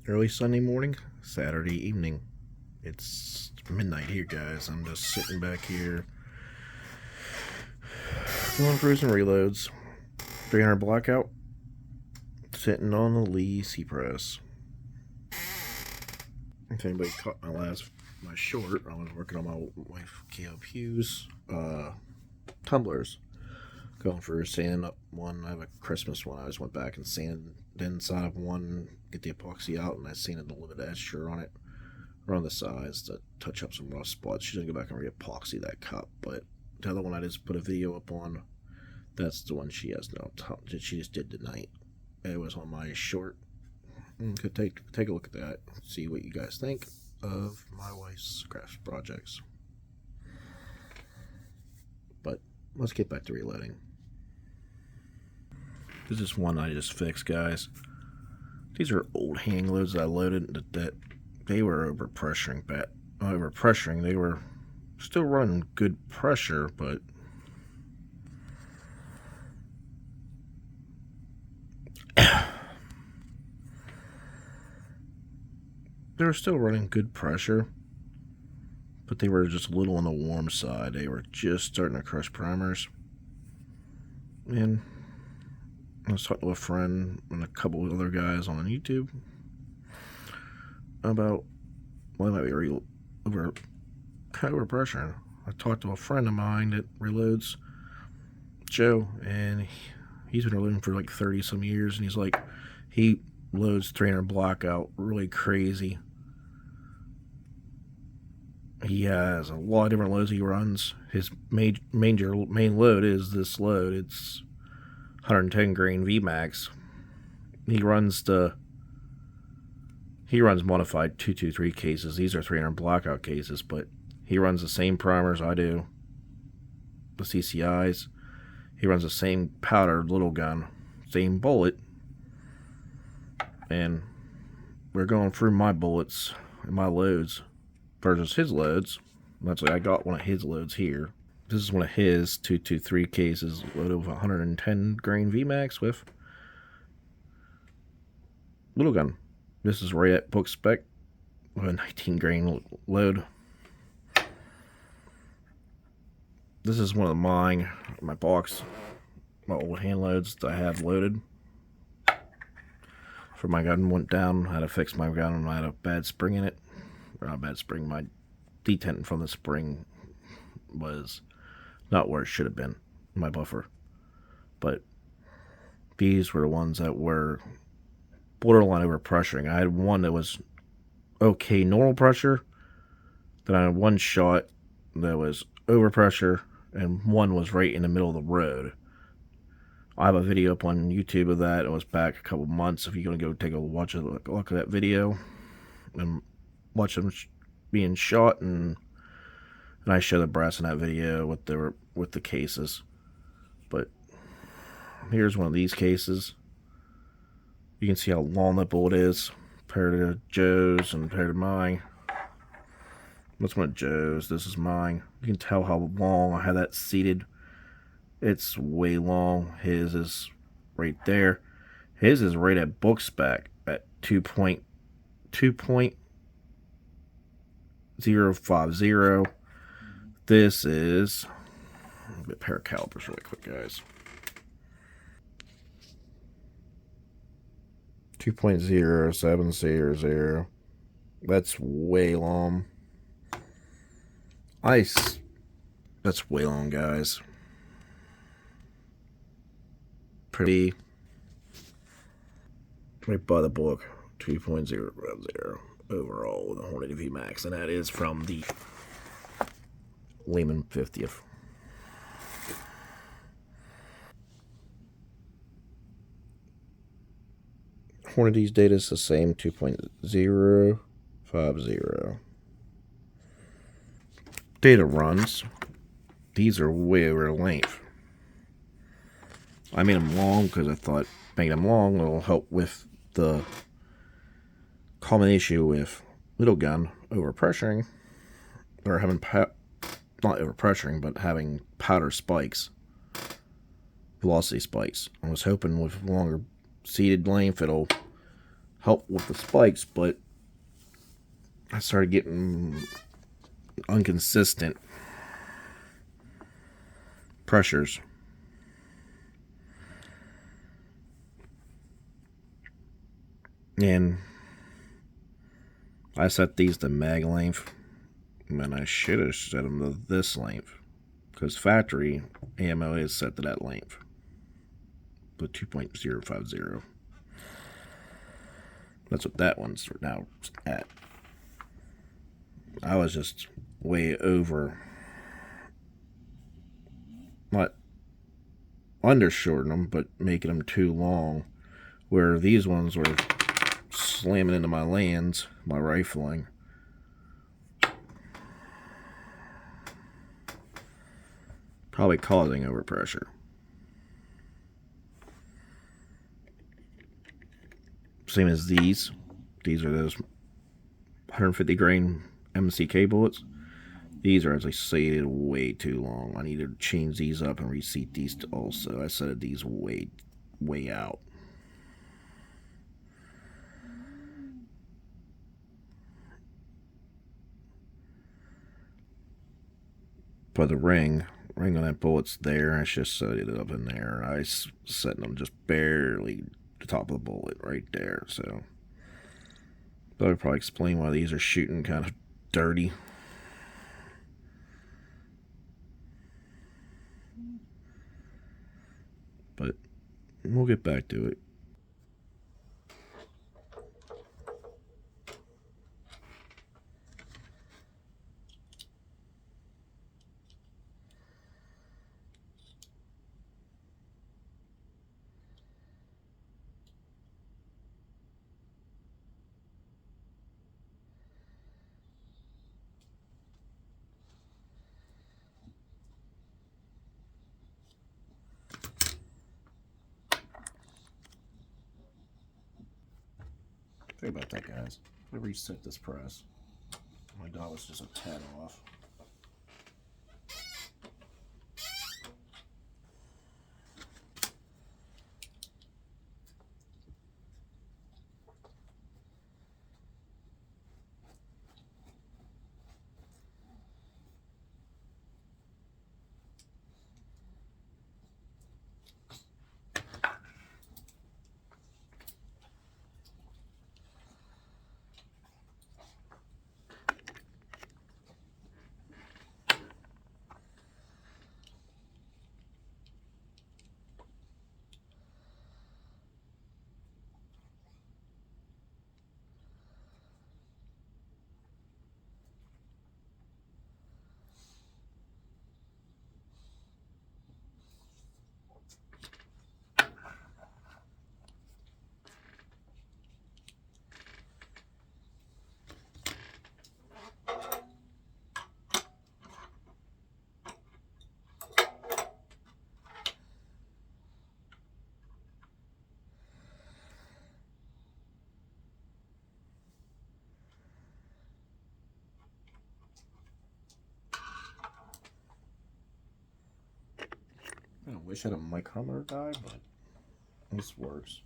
Early Sunday morning, Saturday evening. It's midnight here, guys. I'm just sitting back here going through some reloads. 300 blackout, sitting on the Lee C-Press. If anybody caught my short, I was working on my wife K.O. Hughes tumblers. Going for sanding up one. I have a Christmas one. I just went back and sanded the inside of one, get the epoxy out, and I sanded a little bit of extra on it around the sides to touch up some rough spots. She didn't go back and re-epoxy that cup, but the other one I just put a video up on, that's the one she has now. She just did tonight. It was on my short. Could take a look at that, see what you guys think of my wife's craft projects. But let's get back to reloading. This is one I just fixed, guys. These are old hang loads that I loaded that they were overpressuring. They were still running good pressure, but they were still running good pressure, but they were just a little on the warm side. They were just starting to crush primers. And I was talking to a friend and a couple of other guys on YouTube about why might be overpressuring. I talked to a friend of mine that reloads, Joe, and he's been reloading for like 30 some years, and he's like, he loads 300 blackout really crazy. He has a lot of different loads he runs. His main load is this load. It's 110 grain VMAX. He runs modified 223 cases. These are 300 blackout cases, but he runs the same primers I do, the CCIs. He runs the same powder little gun, same bullet, and we're going through my bullets and my loads versus his loads. Actually, I got one of his loads here. This is one of his 223 cases, loaded with 110 grain VMAX with little gun. This is right at book spec with a 19 grain load. This is one of my box, my old hand loads that I have loaded. For my gun went down, I had to fix my gun and I had a bad spring in it. Or not a bad spring, my detent from the spring was not where it should have been, my buffer. But these were the ones that were borderline overpressuring. I had one that was okay normal pressure, then I had one shot that was overpressure, and one was right in the middle of the road. I have a video up on YouTube of that. It was back a couple months. If you're going to go take a look at that video and watch them being shot, and I show the brass in that video with the cases. But here's one of these cases. You can see how long that bullet is compared to Joe's and compared to mine. That's one of Joe's. This is mine. You can tell how long I had that seated. It's way long. His is right there. His is right at book spec at 2.050. This is a pair of calipers really quick, guys. 2.0700. That's way long. That's way long, guys. Pretty right by the book. 2.050 overall with a Hornady VMAX, and that is from the Lehman 50th. Hornady's data is the same, 2.050. Data runs. These are way over length. I made them long because I thought making them long will help with the common issue with little gun overpressuring, or having not overpressuring, but having powder spikes, velocity spikes. I was hoping with longer seated length it'll help with the spikes, but I started getting inconsistent pressures. And I set these to mag length, and I should have set them to this length, because factory AMO is set to that length, the 2.050. That's what that one's now at. I was just way over, not undershorting them, but making them too long, where these ones were slamming into my lands, my rifling. Probably causing overpressure. Same as these. These are those 150 grain MCK bullets. These are, as I stated, way too long. I need to change these up and reseat these also. I set these way out. But the ring on that bullet's there. I just set it up in there. I set them just barely the top of the bullet right there. So that would probably explain why these are shooting kind of dirty. But we'll get back to it. Sorry about that, guys. I reset this press. My dot was just a tad off. I wish I had a micrometer guy, but this works.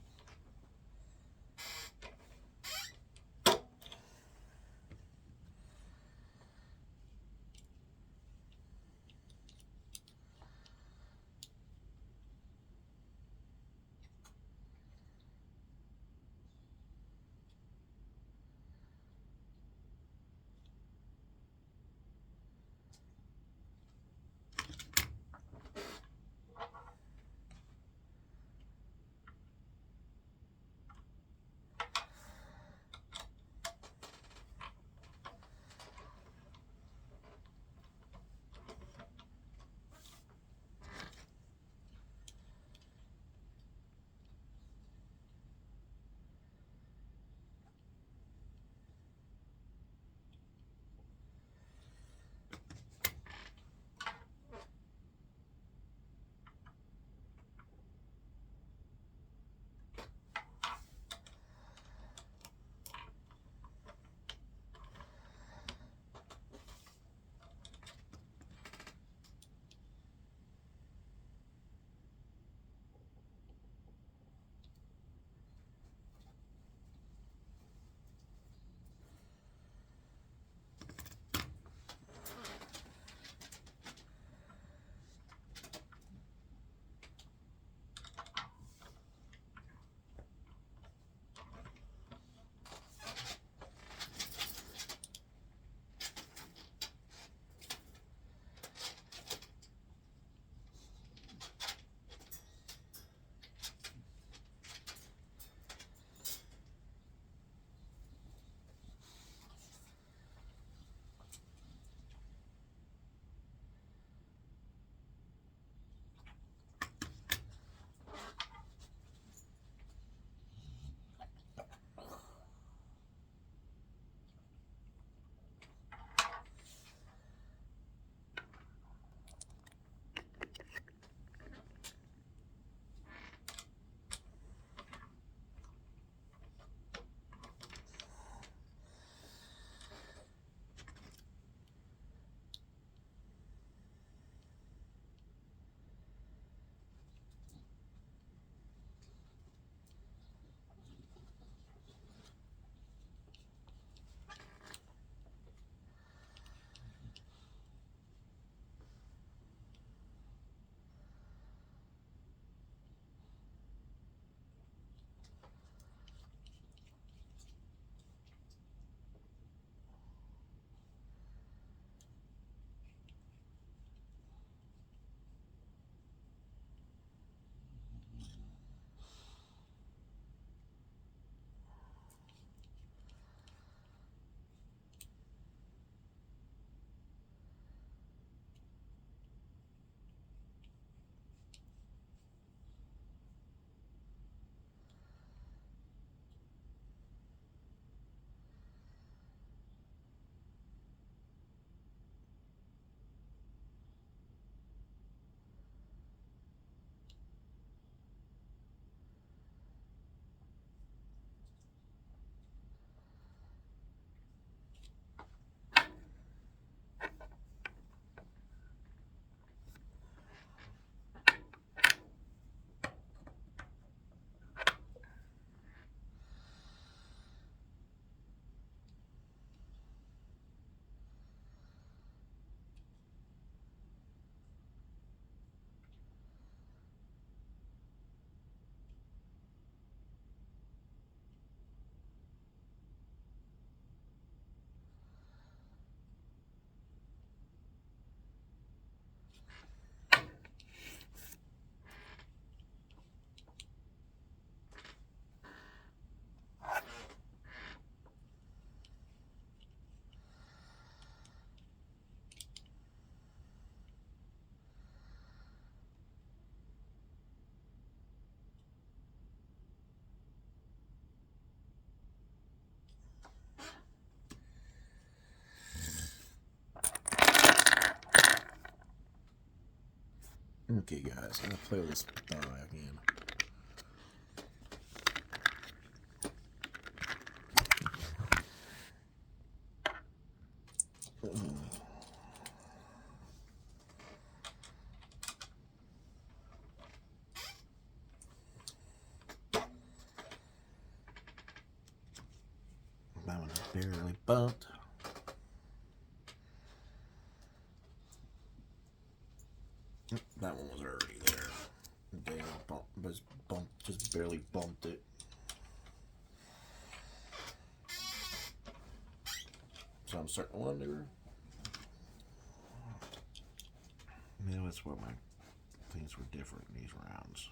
Okay, guys, I'm gonna play with this die again. That one barely bumped. That one was already there. Just barely bumped it. So I'm starting to wonder. You know, that's where my things were different in these rounds.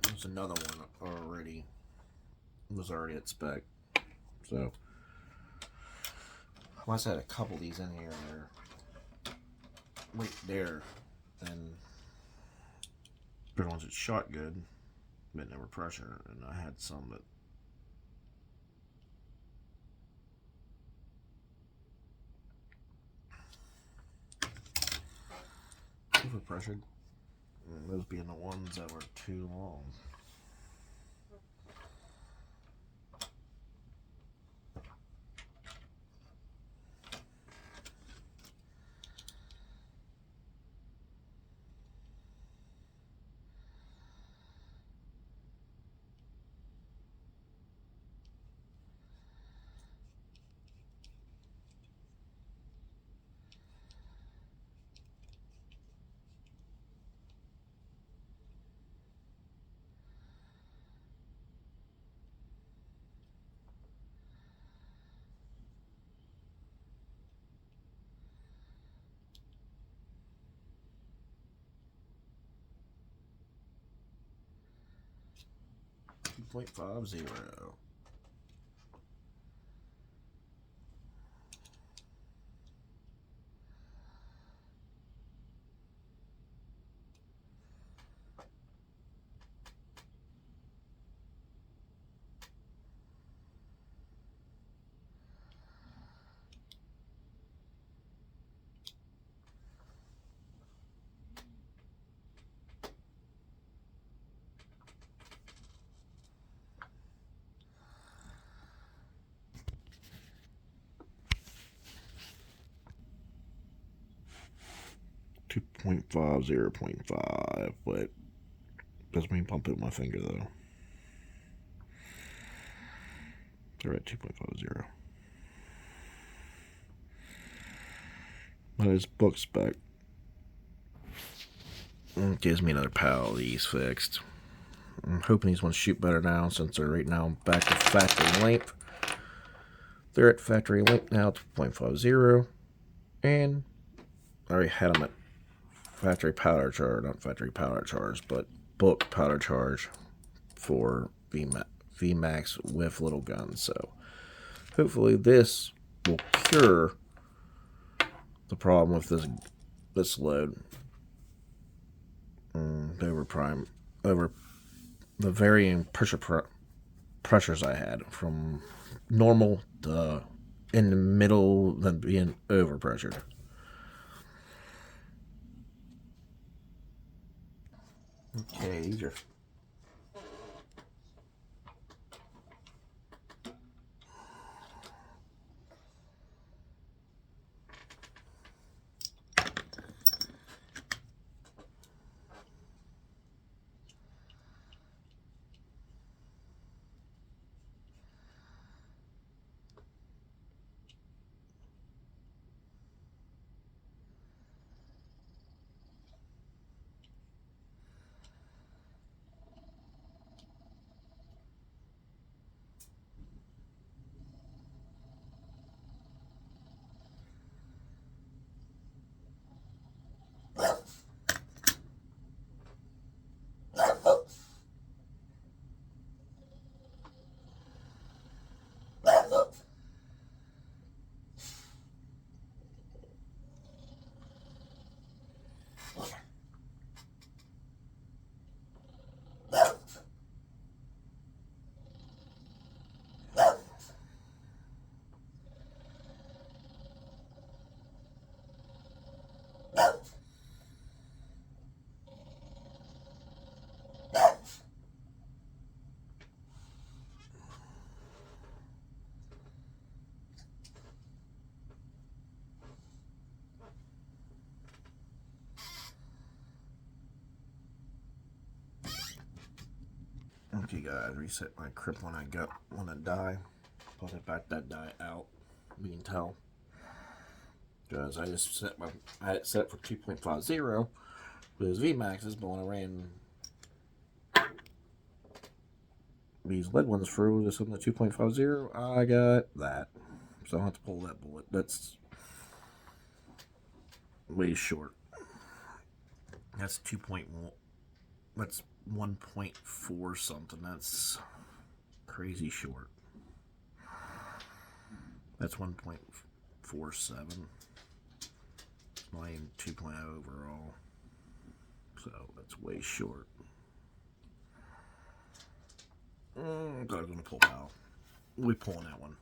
There's another one already. It was already at spec. So I must have had a couple of these in here and they're right there. And the ones that shot good, but never pressure. And I had some that over pressured. And those being the ones that were too long. .50. 2.5, 0.5, but doesn't mean pump it with my finger though. They're at 2.50. But it's book spec. It gives me another pal of these fixed. I'm hoping these ones shoot better now since they're right now back to factory length. They're at factory length now, 2.50. And I already had them at factory powder charge, not factory powder charge, but book powder charge for VMAX with little guns. So hopefully this will cure the problem with this load. Over the varying pressures I had, from normal to in the middle, then being over pressured. Okay, these are okay, guys. Reset my crip when I die. Put it back that die out. You can tell, because I just I had it set for 2.50 with his VMAXs, but when I ran these lead ones through this on the 2.50, I got that. So I don't have to pull that bullet. That's way short. That's 2.1. That's 1.4 something. That's crazy short. That's 1.47. Mine 2.0 overall. So that's way short. I thought I was going to pull out. We'll be pulling that one.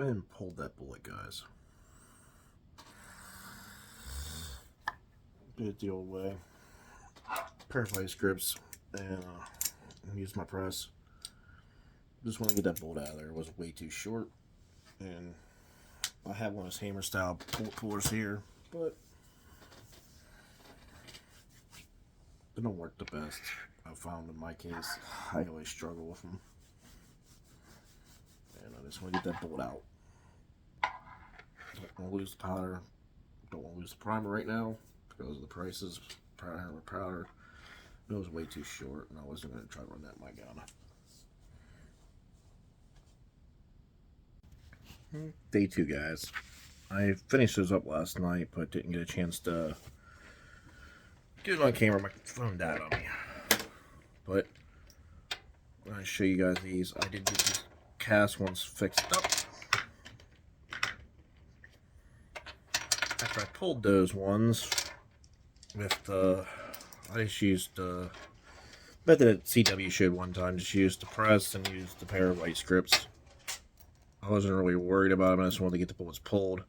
And pulled that bullet, guys. Did it the old way. Pair of vice grips and use my press. Just want to get that bolt out of there. It was way too short. And I have one of those hammer style bullet pullers here, but they don't work the best. I found in my case, I always struggle with them. And I just want to get that bolt out. Don't want to lose the powder. Don't want to lose the primer right now because of the prices. Powder. It was way too short, and I wasn't going to try to run that in my gun. Day 2, guys. I finished those up last night, but didn't get a chance to get it on camera. My phone died on me. But when I show you guys these, I did get these cast ones fixed up. After I pulled those ones with the, I just used the method that CW showed one time. Just used the press and used the pair of vice grips. I wasn't really worried about them. I just wanted to get the bullets pulled.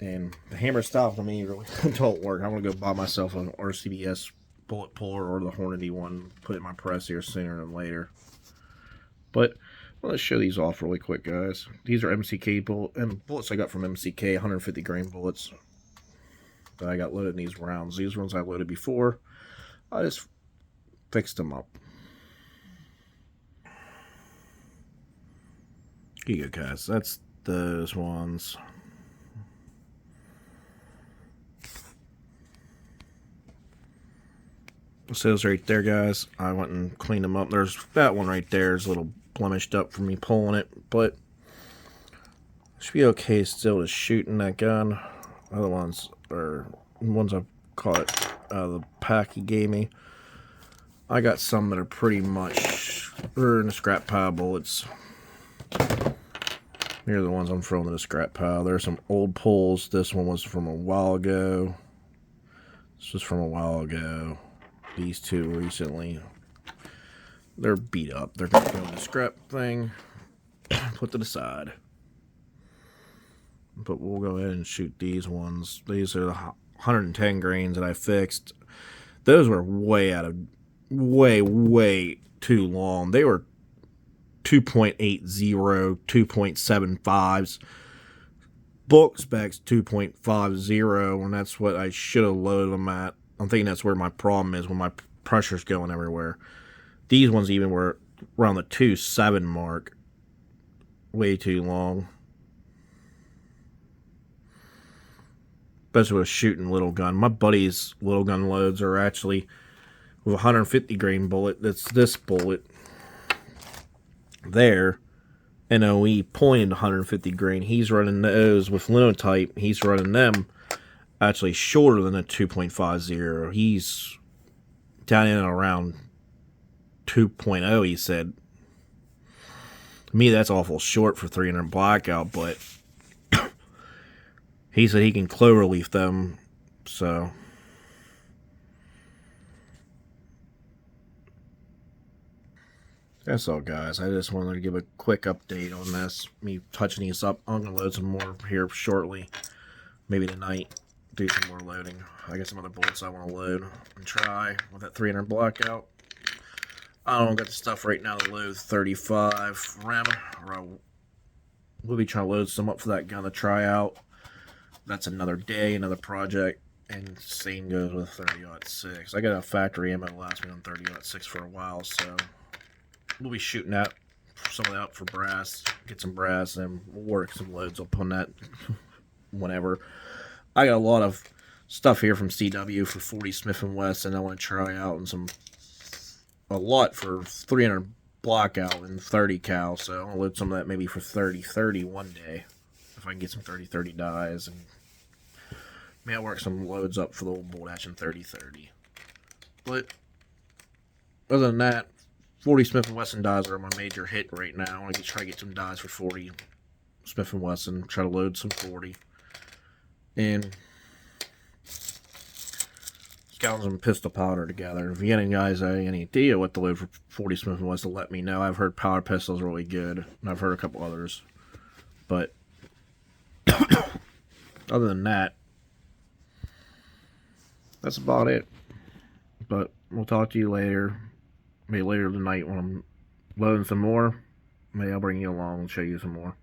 And the hammer style for me really don't work. I'm going to go buy myself an RCBS bullet puller or the Hornady one. Put it in my press here sooner than later. But let's show these off really quick, guys. These are MCK bullets I got from MCK, 150 grain bullets that I got loaded in these rounds. These ones I loaded before. I just fixed them up. Here you go, guys. That's those ones. So those right there, guys. I went and cleaned them up. There's that one right there is a little blemished up from me pulling it, but Should be okay still to shooting that gun. Other ones are ones I've caught out of the pack he gave me. I got some that are pretty much in the scrap pile bullets. Here are the ones I'm throwing in the scrap pile. There's some old pulls. This one was from a while ago. This was from a while ago. These two recently. They're beat up. They're going to go in the scrap thing. Put to the side. But we'll go ahead and shoot these ones. These are the 110 grains that I fixed. Those were way out of... way too long. They were 2.80, 2.75s. Bulk specs 2.50, and that's what I should have loaded them at. I'm thinking that's where my problem is when my pressure's going everywhere. These ones even were around the 2.7 mark. Way too long. Especially with shooting little gun. My buddy's little gun loads are actually with a 150 grain bullet. That's this bullet there. NOE pointed 150 grain. He's running those with Linotype. He's running them actually shorter than a 2.50. He's down in and around 2.0, he said. To me, that's awful short for 300 blackout, but he said he can cloverleaf them, so... That's all, guys. I just wanted to give a quick update on this. Me touching these up. I'm going to load some more here shortly. Maybe tonight. Do some more loading. I got some other bullets I want to load and try with that 300 blackout. I don't got the stuff right now to load 35 RAM. We'll be trying to load some up for that gun to try out. That's another day, another project. And same goes with 30-06. I got a factory ammo that lasts me on 30-06 for a while, so... We'll be shooting that, some of that up for brass, get some brass, and we'll work some loads up on that whenever. I got a lot of stuff here from CW for 40 Smith & Wesson I want to try out, and a lot for 300 blackout and 30 cal, so I'll load some of that maybe for 30-30 one day, if I can get some 30-30 dies, and maybe I'll work some loads up for the old bolt action 30-30. But other than that, 40 Smith & Wesson dies are my major hit right now. I want to try to get some dies for 40 Smith & Wesson. Try to load some 40. And scouting some pistol powder together. If you got any guys any idea what to load for 40 Smith & Wesson, let me know. I've heard power pistols are really good. And I've heard a couple others. But other than that, that's about it. But we'll talk to you later. Maybe later tonight when I'm loading some more. Maybe I'll bring you along and show you some more.